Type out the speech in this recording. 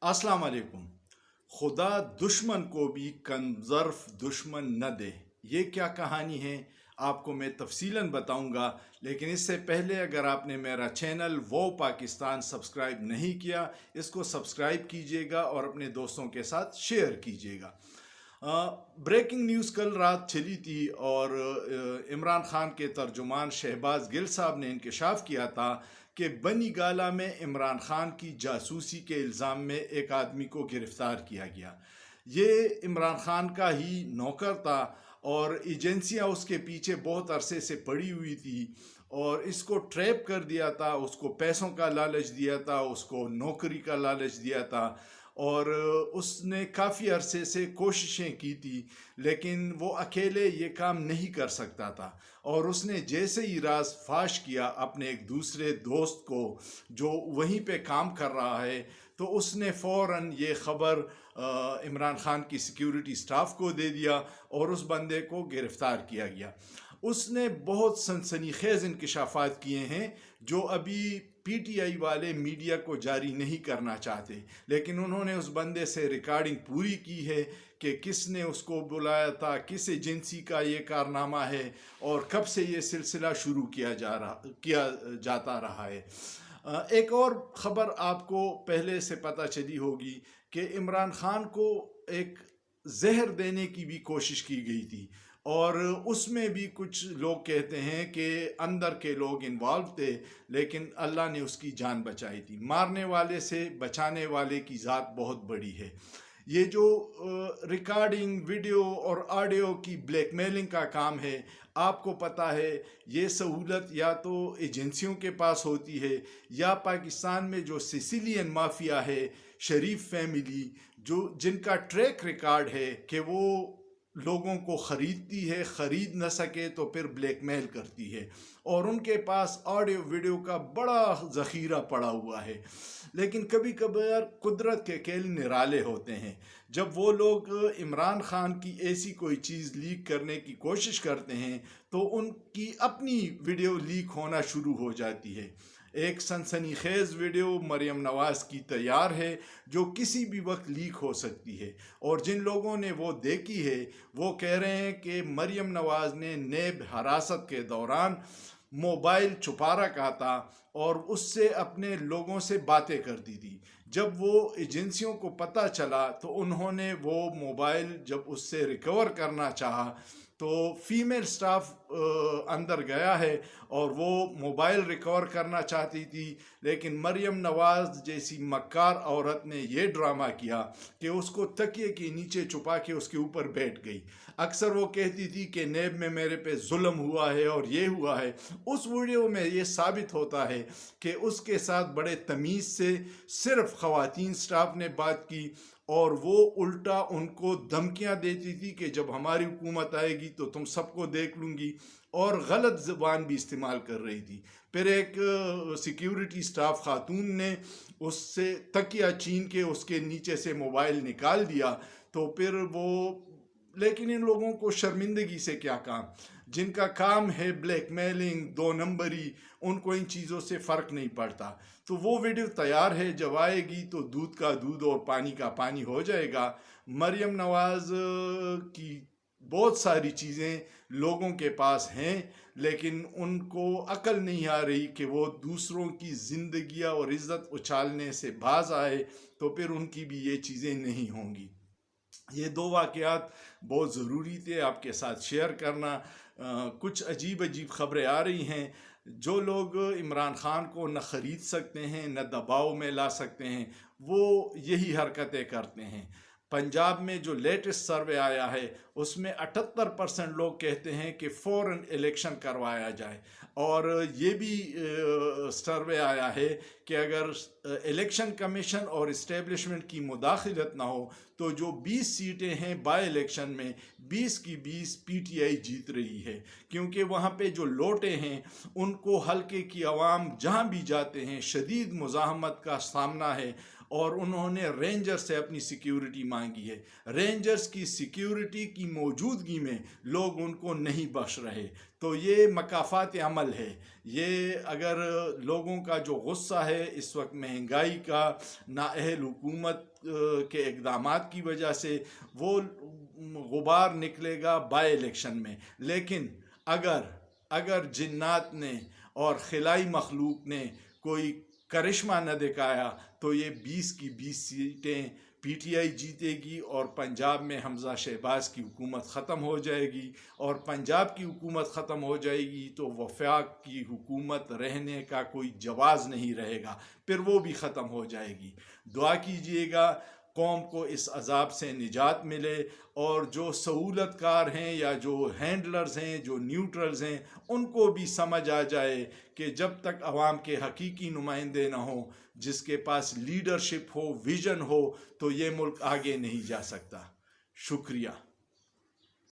अस्सलाम वालेकुम। खुदा दुश्मन को भी कंजर्फ दुश्मन न दे, ये क्या कहानी है आपको मैं तफसीलन बताऊंगा। लेकिन इससे पहले अगर आपने मेरा चैनल वो पाकिस्तान सब्सक्राइब नहीं किया, इसको सब्सक्राइब कीजिएगा और अपने दोस्तों के साथ शेयर कीजिएगा। ब्रेकिंग न्यूज़ कल रात चली थी और इमरान खान के तर्जुमान शहबाज गिल साहब ने इंकशाफ किया था कि बनी गाला में इमरान खान की जासूसी के इल्ज़ाम में एक आदमी को गिरफ़्तार किया गया। ये इमरान खान का ही नौकर था और एजेंसियां उसके पीछे बहुत अरसे से पड़ी हुई थी और इसको ट्रैप कर दिया था, उसको पैसों का लालच दिया था, उसको नौकरी का लालच दिया था और उसने काफ़ी अरसे से कोशिशें की थी, लेकिन वो अकेले ये काम नहीं कर सकता था। और उसने जैसे ही राज फाश किया अपने एक दूसरे दोस्त को जो वहीं पे काम कर रहा है, तो उसने फ़ौरन ये ख़बर इमरान खान की सिक्योरिटी स्टाफ को दे दिया और उस बंदे को गिरफ़्तार किया गया। उसने बहुत सनसनीखेज़ इंकशाफात किए हैं जो अभी पीटीआई वाले मीडिया को जारी नहीं करना चाहते, लेकिन उन्होंने उस बंदे से रिकॉर्डिंग पूरी की है कि किसने उसको बुलाया था, किस एजेंसी का ये कारनामा है और कब से ये सिलसिला शुरू किया जाता रहा है। एक और ख़बर आपको पहले से पता चली होगी कि इमरान खान को एक जहर देने की भी कोशिश की गई थी और उसमें भी कुछ लोग कहते हैं कि अंदर के लोग इन्वॉल्व थे, लेकिन अल्लाह ने उसकी जान बचाई थी। मारने वाले से बचाने वाले की ज़ात बहुत बड़ी है। ये जो रिकॉर्डिंग वीडियो और ऑडियो की ब्लैकमेलिंग का काम है, आपको पता है ये सहूलत या तो एजेंसियों के पास होती है या पाकिस्तान में जो सिसिलियन माफिया है, शरीफ फैमिली, जो जिनका ट्रैक रिकॉर्ड है कि वो लोगों को ख़रीदती है, ख़रीद न सके तो फिर ब्लैकमेल करती है और उनके पास ऑडियो वीडियो का बड़ा ज़ख़ीरा पड़ा हुआ है। लेकिन कभी कभार कुदरत के खेल निराले होते हैं। जब वो लोग इमरान खान की ऐसी कोई चीज़ लीक करने की कोशिश करते हैं तो उनकी अपनी वीडियो लीक होना शुरू हो जाती है। एक सनसनीखेज़ वीडियो मरियम नवाज़ की तैयार है जो किसी भी वक्त लीक हो सकती है और जिन लोगों ने वो देखी है वो कह रहे हैं कि मरियम नवाज़ ने नेब हरासत के दौरान मोबाइल छुपा रखा था और उससे अपने लोगों से बातें करती थी। जब वो एजेंसियों को पता चला तो उन्होंने वो मोबाइल जब उससे रिकवर करना चाहा तो फीमेल स्टाफ अंदर गया है और वो मोबाइल रिकवर करना चाहती थी, लेकिन मरियम नवाज़ जैसी मक्कार औरत ने ये ड्रामा किया कि उसको तकिए के नीचे छुपा के उसके ऊपर बैठ गई। अक्सर वो कहती थी कि नेब में मेरे पे जुल्म हुआ है और ये हुआ है। उस वीडियो में ये साबित होता है कि उसके साथ बड़े तमीज़ से सिर्फ ख़वातीन स्टाफ ने बात की और वो उल्टा उनको धमकियां देती थी कि जब हमारी हुकूमत आएगी तो तुम सबको देख लूँगी, और गलत ज़बान भी इस्तेमाल कर रही थी। फिर एक सिक्योरिटी स्टाफ खातून ने उससे तकिया छीन के उसके नीचे से मोबाइल निकाल दिया। तो फिर वो, लेकिन इन लोगों को शर्मिंदगी से क्या काम, जिनका काम है ब्लैकमेलिंग, दो नंबरी, उनको इन चीज़ों से फ़र्क नहीं पड़ता। तो वो वीडियो तैयार है, जब आएगी तो दूध का दूध और पानी का पानी हो जाएगा। मरियम नवाज़ की बहुत सारी चीज़ें लोगों के पास हैं, लेकिन उनको अकल नहीं आ रही कि वो दूसरों की ज़िंदगियाँ और इज़्ज़त उछालने से बाज आए, तो फिर उनकी भी ये चीज़ें नहीं होंगी। ये दो वाक़यात बहुत ज़रूरी थे आपके साथ शेयर करना। कुछ अजीब अजीब ख़बरें आ रही हैं। जो लोग इमरान खान को न ख़रीद सकते हैं न दबाव में ला सकते हैं, वो यही हरकतें करते हैं। पंजाब में जो लेटेस्ट सर्वे आया है उसमें 78% लोग कहते हैं कि फ़ौरन इलेक्शन करवाया जाए, और ये भी सर्वे आया है कि अगर इलेक्शन कमीशन और इस्टेब्लिशमेंट की मुदाखलत ना हो तो जो 20 सीटें हैं बाई इलेक्शन में 20 की 20 पीटीआई जीत रही है, क्योंकि वहाँ पे जो लोटे हैं उनको हल्के की आवाम जहाँ भी जाते हैं शदीद मुज़ाहमत का सामना है اور انہوں نے رینجر سے اپنی سیکیورٹی مانگی ہے. رینجرز کی سیکیورٹی کی موجودگی میں لوگ ان کو نہیں بخش رہے. تو یہ مکافات عمل ہے. یہ اگر لوگوں کا جو غصہ ہے اس وقت مہنگائی کا، نااہل حکومت کے اقدامات کی وجہ سے، وہ غبار نکلے گا بائی الیکشن میں. لیکن اگر جنات نے اور خلائی مخلوق نے کوئی کرشمہ نہ دکھایا تو یہ 20 کی 20 سیٹیں پی ٹی آئی جیتے گی، اور پنجاب میں حمزہ شہباز کی حکومت ختم ہو جائے گی. اور پنجاب کی حکومت ختم ہو جائے گی تو وفاق کی حکومت رہنے کا کوئی جواز نہیں رہے گا، پھر وہ بھی ختم ہو جائے گی. دعا کیجئے گا قوم کو اس عذاب سے نجات ملے، اور جو سہولت کار ہیں یا جو ہینڈلرز ہیں، جو نیوٹرلز ہیں، ان کو بھی سمجھ آ جائے کہ جب تک عوام کے حقیقی نمائندے نہ ہوں، جس کے پاس لیڈرشپ ہو، ویژن ہو، تو یہ ملک آگے نہیں جا سکتا. شکریہ.